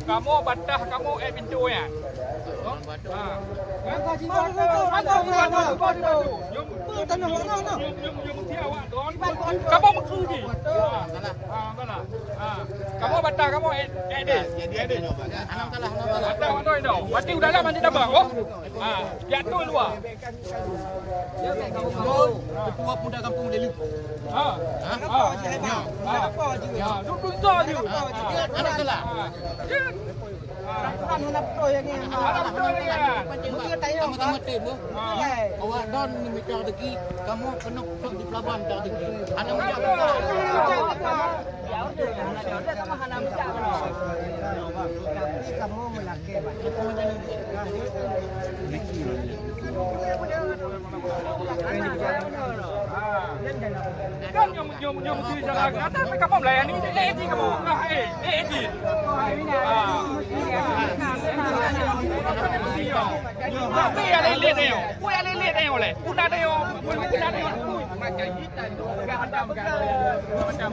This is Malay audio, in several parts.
Kamu batah kamu pintu ya. Kamu mengkudi. Kamu batah kamu deh. Batah itu itu. Berarti udah lama tidak bangun. Jatuh luar. Ketua Pemuda Kampung Deli. Duduk saja. Anak telah. Kan hendak pro yang ni. Mungkin tayo. Kamu tim tu. Awak don ni mikir rezeki, kamu kena duduk di pelabuhan tak rezeki. Anak muda buka. Kamu melaki. Kan nyom mesti jalan. Kata kamu melayani ini kamu enggak ini. Apa yang lihat ni? Apa yang lihat ni oleh? Udah ada yang, udah ada yang. Macam kita tu, macam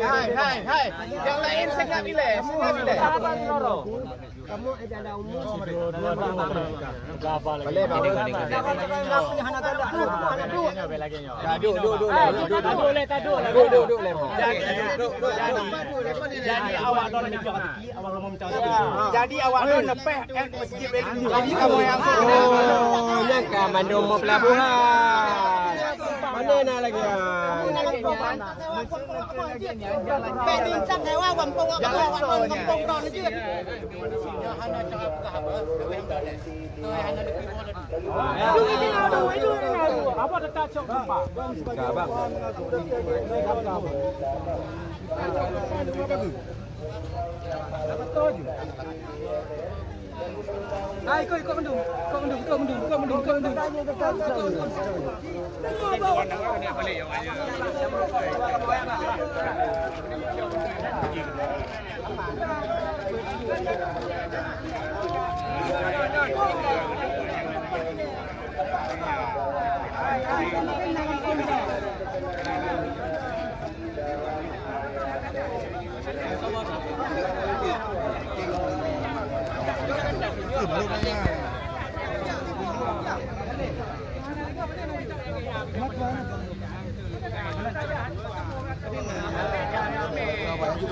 Hai, yang lain saya nggak pilih, Kamu ada umur. Jadi awak don minta rezeki, awak mau minta rezeki. Jadi awak don nepeh masjid beli. Jadi kamu yang Nyangka mandum mau pelabuhan. Mana nak lagi? Bincang hewa kampung don je. Apa dekat cok tempat? Abang. Hai, ikut mendung.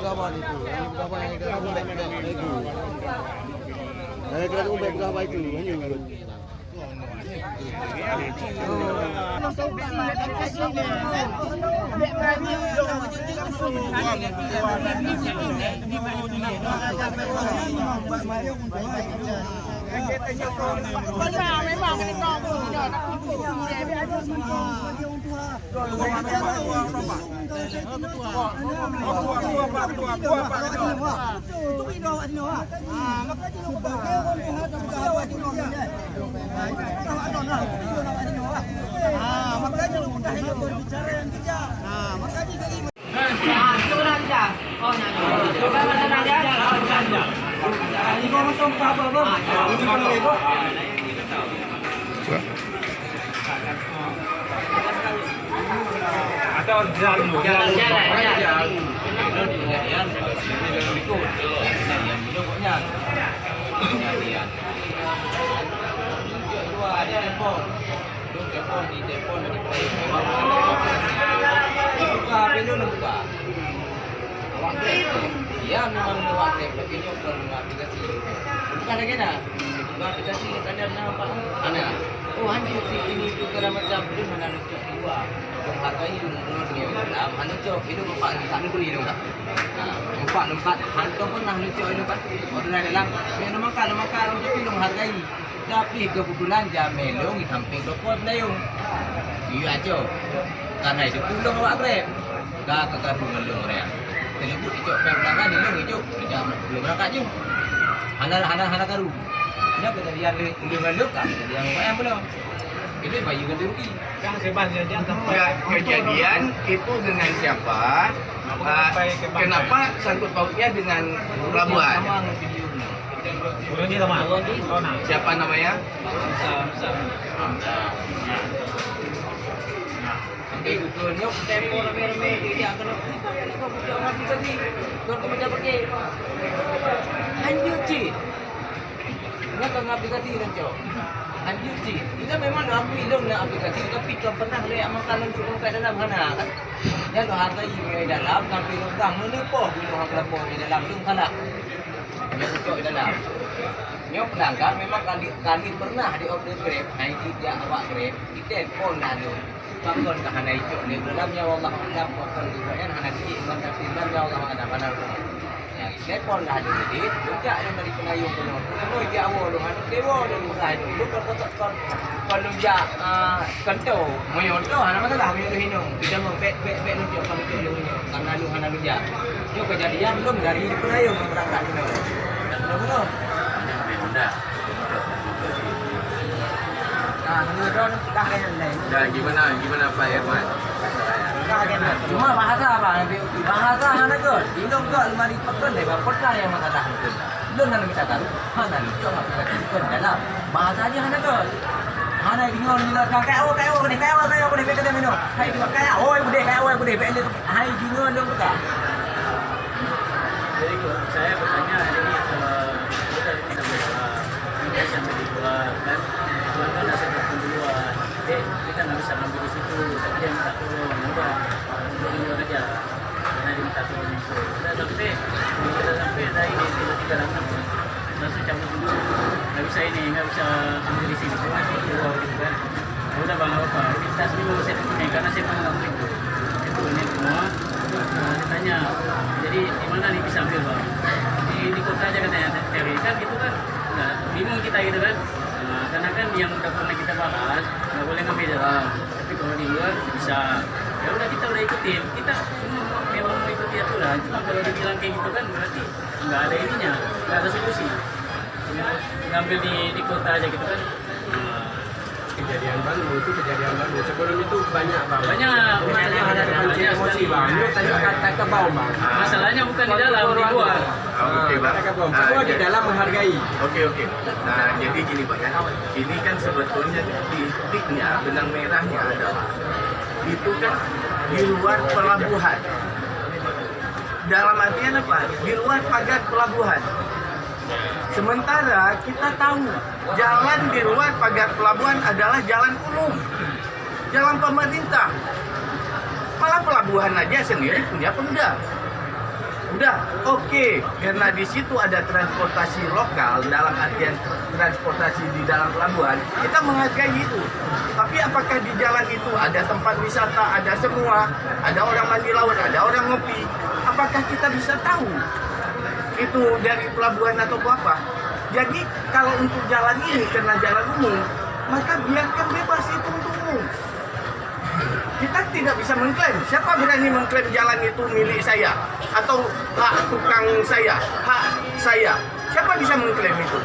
Kawan itu, kawan yang kita umbek itu. Nah, kita umbek kawan itu, hanya. Atau jalan. Ya memang lewat aplikasi. Bukan lagi dah. aplikasi ada nampak ana. Oh hancur sih ini juga macam tu mana lucu dua. Hargai dulu dia dalam anu cok itu empat tak dulu itu tak. Empat hantu pun nak lucu itu kan. Orang dalam dia makan untuk pilih hargai. Tapi kebetulan jam melong di samping toko layung. Iya aja. Karena itu pulang awak grab. Dah kekaru melong rea. Telebut icok pelanggan ni long icok. Jam belum berangkat je. Hana karu. Kenapa tadi yang melong kan? Tadi yang bayar belum. Itu bayu ganti rugi. Yang sebenarnya kejadian itu dengan siapa? Kenapa sangkut pautnya dengan pelabuhan? Siapa namanya? Nyok tempo rame-rame dia akan orang aplikasi. Kau macam pakai. Anjur cik. Nak aplikasi dan cok. Anjur cik. Kita memang nak pilih nak aplikasi tapi kau pernah lihat makan untuk kat dalam mana kan? Dia tu harga di dalam sampai lubang menipu bila harga pun di dalam tu kalah. Dia cok di dalam. Nyok pelanggan memang kali pernah di order Grab, naik dia awak Grab, kita pun lalu. Pakon ke hana itu ni dalamnya Allah alam pakon juga kan hana di dalamnya Allah ada mana. Ya, saya pun dah ada jadi, juga yang dari penayung penuh. Penuh dia awal lu hana dewa dulu saya dulu kalau dia kentau, moyon tu hana masalah moyon hinung. Kita mau bet lu jauh kalau kita lu karena lu hana lu jah. Yo kejadian belum dari penayung berangkat ni. Belum. Dah. Dah gimana Pak Irman? Cuma bahasa apa? Bahasa mana tu? Indom tu almari pekan deh, pekan yang masalah itu. Belum nak kita tahu. Mana ni? Cuma pekan dalam bahasa aja mana tu? Mana bingung ni lah. Kau ni, pekan dia minum. Hai tu kau, boleh, pekan. Hai bingung dong kita. Jadi saya bertanya ini kita bisa sampai buat kan kan ada satu duluan kita nggak bisa ngambil di situ tapi dia minta tolong nampak dulu aja karena dia minta tolong itu sudah sampai ada ini tiga enam langsung cabut dulu nggak bisa ambil di sini masih keluar gitu kan udah bang apa kita sini mau saya punya karena saya mau ngambil itu ini semua saya tanya jadi di mana nih bisa ambil bang di kota aja katanya dari kan gitu kan nah, bingung kita gitu kan karena kan yang udah pernah kita bahas nggak boleh ngambil dalam tapi kalau di luar bisa ya udah kita udah ikutin kita memang mau ikuti aturan cuma kalau dibilang kayak gitu kan berarti nggak ada ininya nggak ada solusi ngambil di kota aja gitu kan Kejadian baru sebelum itu banyak emosi bang itu tadi kata bau bang masalahnya bukan di dalam di luar oke bang Semua di dalam menghargai. Oke. Nah, jadi gini Pak ya. Ini kan sebetulnya titiknya benang merahnya adalah itu kan di luar pelabuhan. Dalam artian apa? Di luar pagar pelabuhan. Sementara kita tahu jalan di luar pagar pelabuhan adalah jalan umum, jalan pemerintah. Malah pelabuhan aja sendiri punya Pemda. Udah, oke. Karena di situ ada transportasi lokal dalam artian transportasi di dalam pelabuhan, kita menghargai itu. Tapi apakah di jalan itu ada tempat wisata, ada semua, ada orang mandi laut, ada orang ngopi? Apakah kita bisa tahu itu dari pelabuhan atau apa? Jadi kalau untuk jalan ini karena jalan umum, maka biarkan bebas itu untuk umum. Kita tidak bisa mengklaim. Siapa berani mengklaim jalan itu milik saya atau hak tukang saya, hak saya? Siapa bisa mengklaim itu?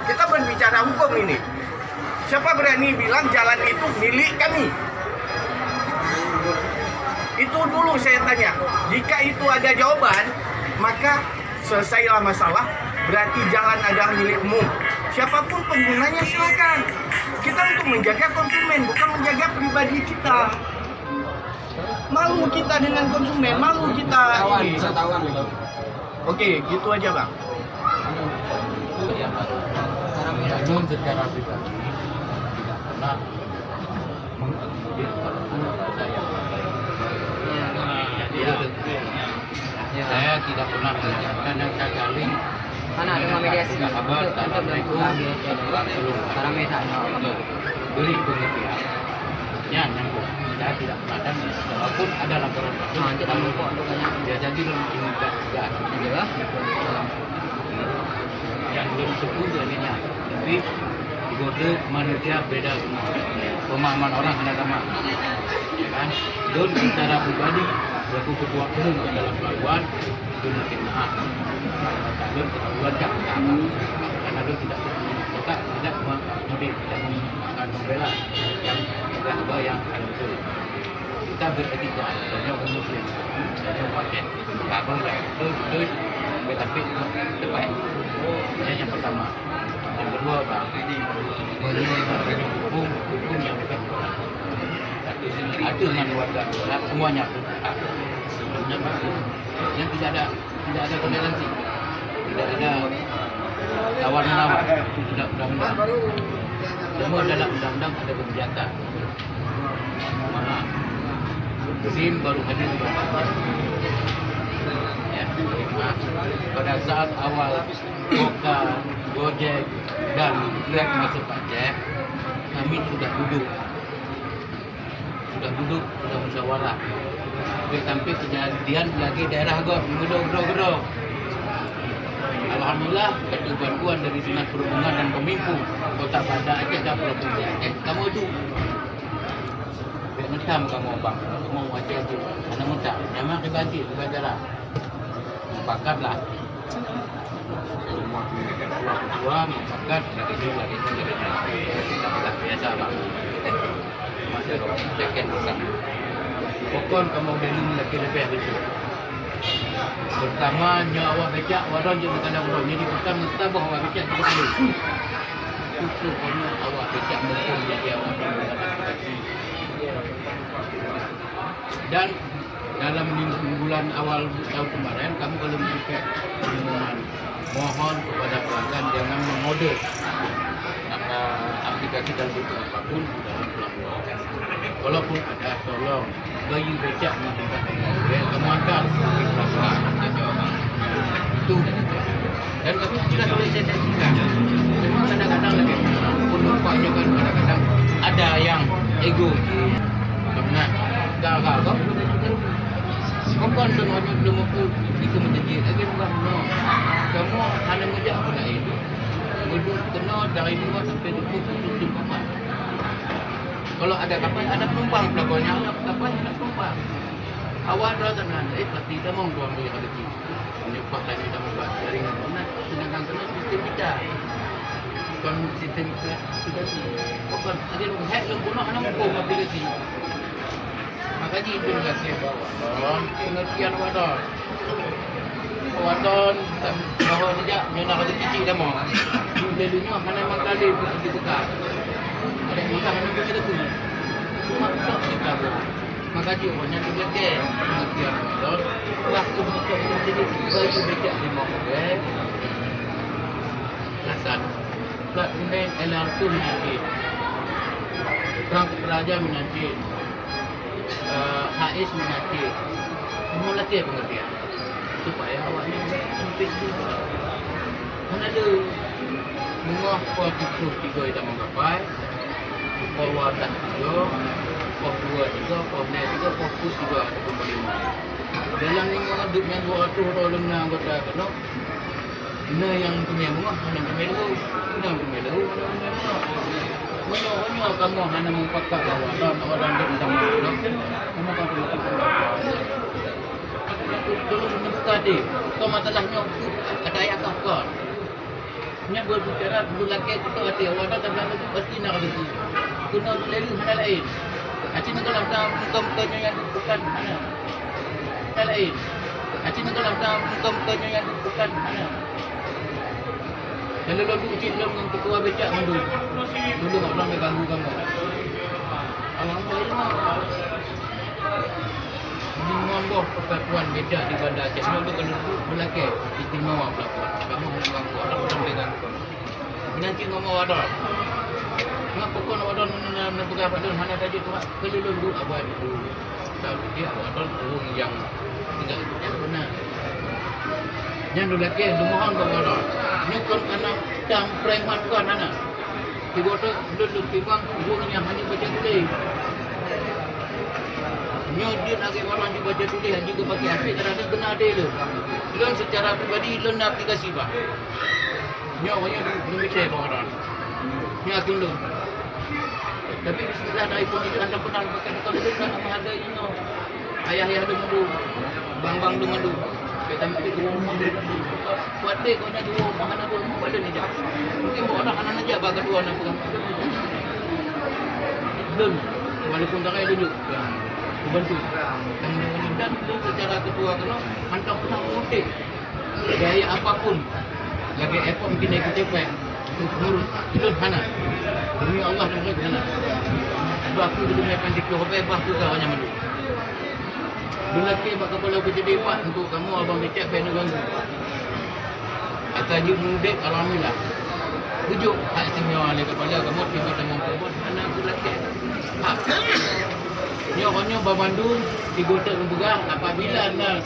Kita berbicara hukum ini. Siapa berani bilang jalan itu milik kami? Itu dulu saya tanya. Jika itu ada jawaban, maka selesailah masalah. Berarti jalan adalah milik umum. Siapapun penggunanya silakan. Kita untuk menjaga konsumen, bukan menjaga pribadi kita. Malu kita dengan konsumen, malu kita ini. Oke, gitu aja bang. Sekarang minum secara pribadi tidak pernah mengakomodir anak saya. Saya tidak pernah mengajarkan yang gagalin Mana dengan mediasi Tidak kabar, assalamualaikum. Rame sana. Beri pengertian. Ya, nyambung. Saya tidak memadam, walaupun ada laporan palsu. Kita lupa untuk Ya, jadi belum diminta juga. ya. Yang belum sepuluh jadinya. Tapi kode manusia beda semua. Pemahaman orang ada sama. Ya kan? Don secara pribadi selaku ketua umum dalam pelabuhan itu mungkin maaf. Don keterlaluan kan karena Don tidak tidak membela yang agama yang ada betul. Kita beretika banyak orang muslim banyak paket kabel itu BKP tepat. Yang pertama. Yang kedua bang, hukum yang dekat ada dengan warga semuanya sebelumnya bagus. Yang tidak ada toleransi, tidak ada tawar menawar, tidak undang-undang. Semua dalam undang-undang ada kebijakan. Maaf, SIM baru hadir berapa? Ya, maaf. Pada saat awal Boka, Gojek dan Grab masuk pajak, kami sudah duduk, sudah musyawarah. Sampai kejadian lagi daerah Gop, gedor. Alhamdulillah, ada bantuan dari Dinas Perhubungan dan Kominfo Kota Banda Aceh dan Provinsi Aceh. Kamu itu mentam kamu bang, kamu Aceh itu, anak mentam, memang dibantu, dibajaran, pakatlah. Semua masyarakat lagi tidak biasa bang. Masih jaket besar. Pokok kamu belum lagi lebih betul. Pertama nyawa becak wadon je kadang wadon. Jadi pertama kita bawa becak kita dulu. Itu kamu awak becak betul jadi awak kaki. Dan dalam bulan awal tahun kemarin kamu kalau mengikat mohon kepada pelanggan jangan mengode aplikasi dalam bentuk apapun dalam pelabuhan. Walaupun ada tolong bagi becak di tempat kamu antar sampai pelabuhan. Itu dan kamu sudah sosialisasikan. Memang kadang-kadang lagi penumpangnya kan kadang-kadang ada yang ego. Karena gagal bukan semuanya belum mampu itu menjadi lagi bukan no. Kamu hanya menjadi apa lain. Duduk kena dari 2 sampai 20 kapal. Kalau ada kapal ada penumpang pelabuhannya ada kapal ada penumpang. Awal dah tenang, pasti dah mau tuang dia ada di. Menyepak lagi dah membuat jaring mana sedangkan kena sistem kita. Bukan sistem kita sudah sih. Bukan ada lu hack lu guna mana mampu aplikasi. Makanya itu lagi bawa pengertian wadon. Wadon bahawa sejak nyonak ada cicik dah mau. Dulunya mana memang kali dibuka. Ada makan mana kita tu. Cuma kita tu. Makanya orangnya juga ke pengertian wadon. Waktu betul jadi baju becak 5 orang. Rasan. Plat kuning LR2 menanti. Perangkat Raja menanti. Hais menanti. Semua latih pengertian. Supaya awaknya sempit juga. Mana ada mengah pos 3 yang menggapai. Pos wadah 3, pos 2 3, pos 3, pos 3 ada pemerintah. Dalam ni mengaduk yang 200 orang anggota kena. Ini yang punya mengah, yang punya lau. Yang punya lau, yang punya mengah. Mana kamu hanya mempakat bawah dan orang yang dalam blok. Kamu kan perlu tolong membuka dia. Kau masalahnya ada ayat kau. Nya berbicara dulu lagi kita ada awak dan lalu pasti nak ada tu. Kena lalu mana lain. Acik nak dalam muka-mukanya yang bukan mana. Mana lain. Acik nak dalam muka-mukanya yang bukan mana. Kalau lalu cik dengan ketua becak mandu. Dulu orang mengganggu kamu. Alhamdulillah. Mengambil persatuan becak di Banda Aceh. Lalu kalau berlaku istimewa pelabuhan. Kamu mengganggu orang mengganggu. Nanti ngomong wadon. Kenapa kau nak wadon nak berapa wadon mana saja tu? Kalau lalu abang itu. Tahu dia wadon yang tidak benar. Yang dulu lagi lumahan bagaimana? Nyukon anak dan preman kan anak. Tiba tu duduk timbang buangnya hanya baca tulis. Nyodin lagi orang juga baca tulis juga bagi asyik kadang-kadang kena ada lu. Lun secara pribadi lun aplikasi bah. Nyawanya belum bisa orang. Nyak dulu. Tapi bismillah dari iPhone itu anda pernah pakai kalau dia nak menghargai ini. Ayah-ayah dulu, bang-bang dulu. Kita mesti rumah buat dek kau nak dua mana dua mau ada ni jap. Mungkin bawa anak aja baga dua nak pegang. Dan walaupun tak ada dulu, bantu. Dan secara ketua kena mantap pernah mengutip gaya apapun. Lagi effort mungkin naik cepet. Menurut itu hana. Demi Allah dan mereka hana. Sebab aku dulu main di Kuala Bebas tu kawannya malu. Dulu lagi bak kepala kerja depan untuk kamu abang becak benda ganggu. Akan mudek alhamdulillah. Tujuh hak istimewa oleh kepala kamu tiba tengah perempuan anak aku laki. Hak. Nyokonyo Bandung digotak mempegang apabila anda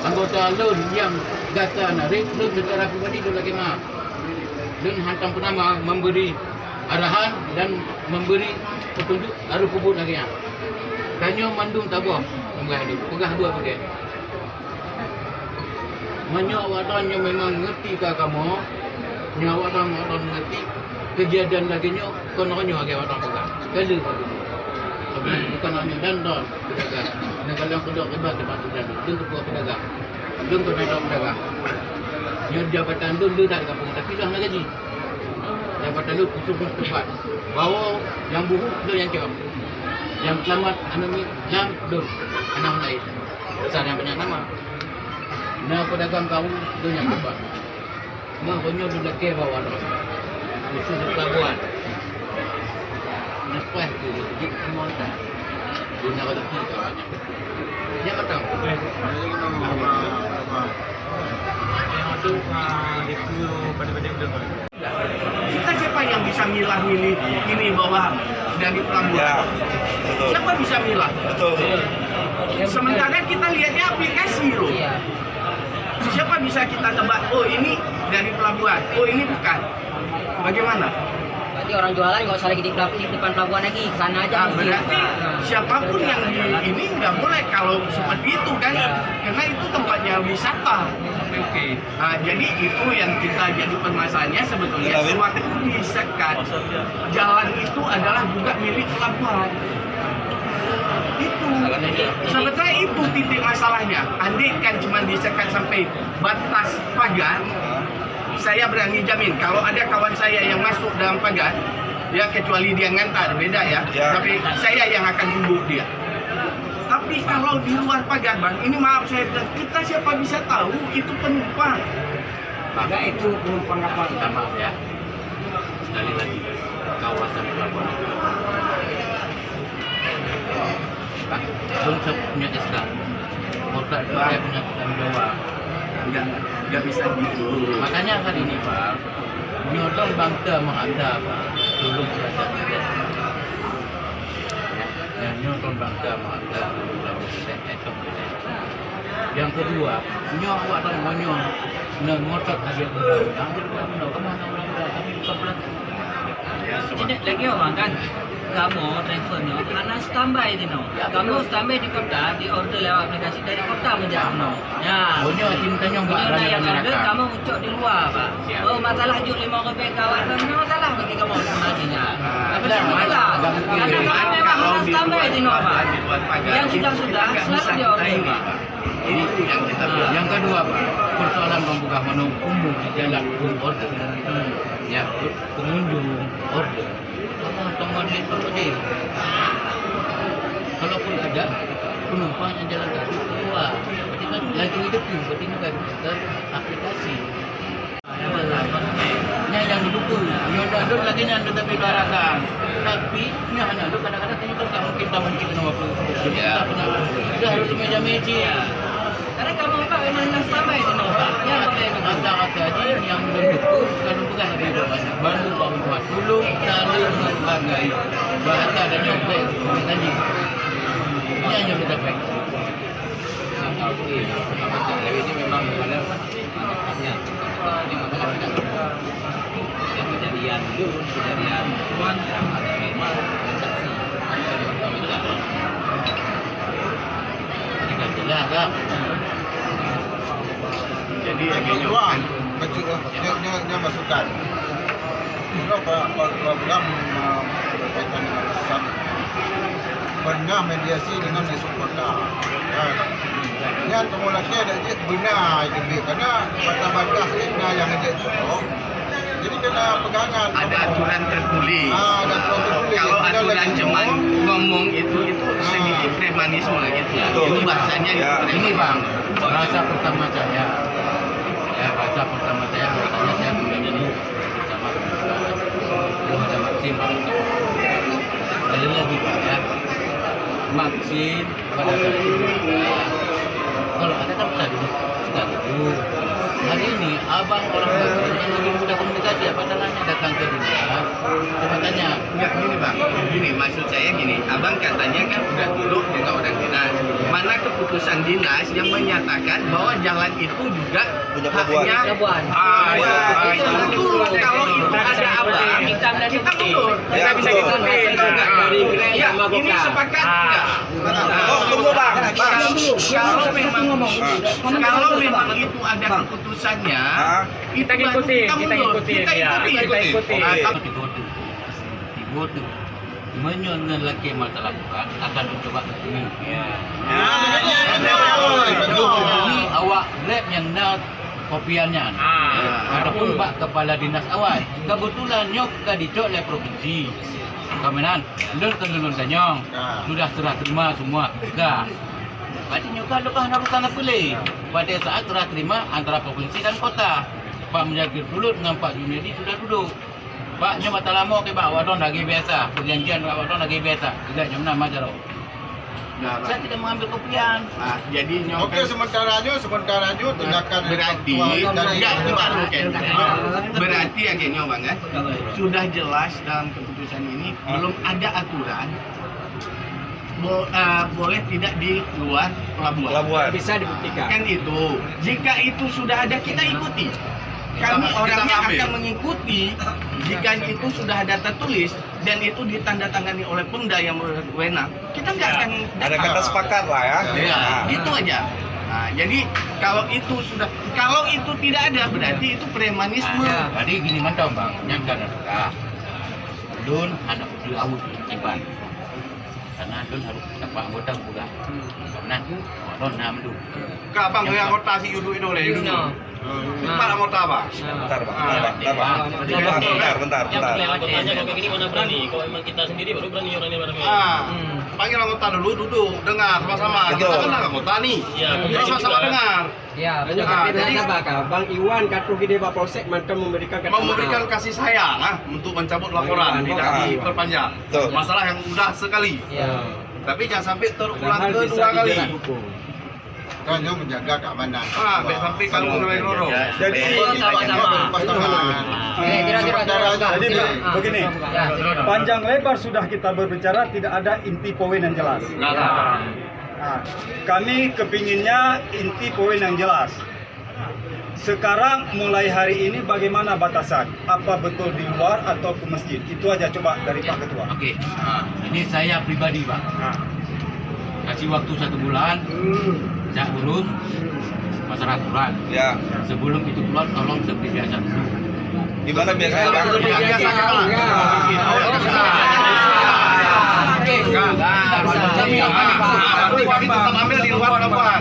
anggota LUN yang gata narik LUN secara pribadi dulu lagi mah. LUN hantam pernah memberi arahan dan memberi petunjuk harus kubut lagi ya. Kanyo mandung tabuh pegah dua pakai. Menyo wadannya memang ngerti ka kamu. Nyawa dan ngerti kejadian lagi nyo kono agak wadang pegah. Kali bukan hanya dandor pedagang. Negara kedua kebat dan dun ketua pedagang. Dun ketua pedagang. Nyo jabatan dun dah di kampung tapi dah gaji. Jabatan dun khusus tempat. Bawa yang buruk dun yang kira. Yang selamat anami yang dun anak lain. Besar yang banyak nama. Nah pedagang kau dun yang tempat. Mahonyo dun lagi bawa dun. Khusus pelabuhan. Lepas tu dia monta. Dia nak ada kita banyak. Dia kata, kita siapa yang bisa milah-milih ini bahwa dari pelabuhan? Ya, betul. Siapa bisa milah? Betul. Sementara kita lihatnya aplikasi loh. Siapa bisa kita tebak? Oh ini dari pelabuhan. Oh ini bukan. Bagaimana? Berarti orang jualan nggak usah lagi di depan pelabuhan lagi, ke sana aja. Nah, berarti siapapun yang di ini nggak boleh kalau seperti itu kan, karena itu tempatnya wisata. Oke. Nah, jadi itu yang kita jadi permasalahannya sebetulnya sewaktu disekat jalan itu adalah juga milik pelabuhan. Itu sebetulnya itu titik masalahnya. Andai kan cuma disekat sampai batas pagar, saya berani jamin kalau ada kawan saya yang masuk dalam pagar, ya kecuali dia ngantar, beda ya. Tapi saya yang akan tunggu dia. Tapi kalau di luar pagar bang, ini maaf saya bilang, kita siapa bisa tahu itu penumpang. Maka itu penumpang kapal. Minta maaf ya. Sekali lagi kawasan pelabuhan itu. Pak, belum punya Islam. Kota saya punya tanggung jawab. Nggak bisa gitu. Makanya hari ini Pak, nyodong bangsa menghadap dulu kita. Ya, nyodong bangsa menghadap yang kedua, nyok wadang monyong, ngotot aja udah, ambil kemana udah, kami bukan pelaku. Tidak lagi orang kan, kamu drivernya karena standby itu no. Kamu standby di kota, di order lewat aplikasi dari kota menjadi no. Ya. Punya cintanya enggak Punya ada yang order masyarakat. kamu ucap di luar pak. Oh masalah juk 5 rupiah kawan, no masalah bagi kamu sebenarnya. Tapi masalah. Karena kamu memang harus standby itu no pak. Yang sudah selalu di order pak. Itu yang kita bilang. Yang kedua Pak, persoalan membuka menu umum di jalan order. Ya, pengunjung order. Teman-teman itu tadi. Kalaupun ada penumpang yang jalan kaki keluar, berarti kan lagi hidup pun, berarti juga kita aplikasi. Ini yang didukung, nyodadut lagi yang tetapi luarakan. Tapi ini hanya ada kadang-kadang kita tak mungkin tak mungkin kena waktu. Sudah harus meja-meja. Karena kamu pak memang standby itu no pak. Ya boleh Kata-kata tadi yang mendukung kalau bukan lebih banyak. Baru buat dulu saling menghargai bahasa dan nyobek tadi. Ini hanya kita baik. Ini memang Kejadian dulu, kejadian Tuan yang ada memang transaksi tidak jelas kan? Jadi Ruang kecil nya masukan. Berapa program berkaitan dengan SAP pernah mediasi dengan isu kota. Yang kemudian ada je benar itu karena batas-batas ini yang ada itu. Jadi kena pegangan. Ada aturan tertulis. Ada aturan tertulis. Kalau aturan cuman ngomong itu sedikit premanisme gitu. Itu bahasanya Ini bang, bahasa pertama saya bahasanya saya punya dulu bersama Maksim. Sekali lagi pak ya, Maksim pada saat itu kalau ada kan sudah dulu. Hari ini abang orang Maksim yang lebih mudah komunikasi apa salahnya datang ke dinas coba tanya. Enggak gini bang, gini maksud saya gini, abang katanya kan udah duduk dengan orang dinas. Mana keputusan dinas yang menyatakan bahwa jalan itu juga Punya haknya Pelabuhan. itu kalau itu ada abang, kita mundur. Ya, bisa betul. ikutin. Ya, ini sepakat enggak? Oh, tunggu bang. Kalau memang itu ada keputusannya, Kita ngikutin, kita ngikutin. Kita ikutin. Tibodo menyonan lagi masalah bukan akan mencoba ini. Ini awak grab yang nak kopiannya. Ataupun Pak Kepala Dinas awal. Kebetulan nyok kadicok oleh provinsi. Kamenan, lulun kanyong. Sudah serah terima semua. Dah. Berarti nyokah lepas harus tanda pilih. Pada saat serah terima antara provinsi dan kota. Pak Menjagir Pulut dengan Pak Junedi sudah duduk. Pak nyoba tak lama ke Pak Wadon lagi biasa. Perjanjian Pak Wadon lagi biasa. Tidak jam 6 aja loh. Saya tidak mengambil kopian. Jadi Oke, sementaranya tindakan berarti dari enggak itu baru kan. Berarti akhirnya bang kan sudah jelas dalam keputusan ini belum ada aturan boleh tidak di luar pelabuhan. Bisa dibuktikan. Kan itu. Jika itu sudah ada kita ikuti. Kami orangnya akan mengikuti jika itu sudah ada tertulis dan itu ditandatangani oleh Pemda yang berwenang. Kita nggak akan ada kata sepakat lah ya. Ya, itu aja. Nah, jadi kalau itu tidak ada berarti itu premanisme. Jadi gini mantap bang, nyangka sudah. Dun anak udah awut ciban. Karena dun harus dapat anggota juga. Karena Wadon nam dulu. Kak bang, yang anggota si Yudu itu leh. Empat anggota bang. Bentar. Anggotanya kalau kayak gini mana berani? Kalau emang kita sendiri baru berani orangnya bareng. Panggil anggota dulu, duduk, dengar sama-sama. Kita kan anggota nih. Iya. Terus sama-sama dengar. Ya, betul. Jadi Bang Iwan katu gede Pak Polsek mantan memberikan Kasih sayang untuk mencabut laporan, tidak diperpanjang. Masalah yang mudah sekali. Tapi jangan sampai terulang kedua kali. Hanya menjaga keamanan. Baik sampai kalau sampai loro. Jadi Jadi begini, panjang lebar sudah kita berbicara, tidak ada inti poin yang jelas. Nah, kami kepinginnya inti poin yang jelas. Sekarang mulai hari ini bagaimana batasan? Apa betul di luar atau ke masjid? Itu aja coba dari Pak Ketua. Oke, ini saya pribadi Pak. Kasih waktu 1 bulan, saya urus masalah aturan. Ya. Sebelum itu keluar, tolong seperti biasa dulu. Gimana biasanya bang? Kami tetap ambil di luar pelabuhan.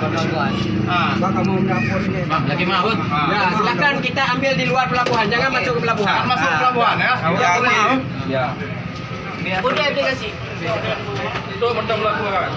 Bang, lagi mahut. Ya, silakan kita ambil di luar pelabuhan, jangan masuk ke pelabuhan. Masuk ke pelabuhan ya. Ya. Udah aplikasi. Itu mentang pelabuhan.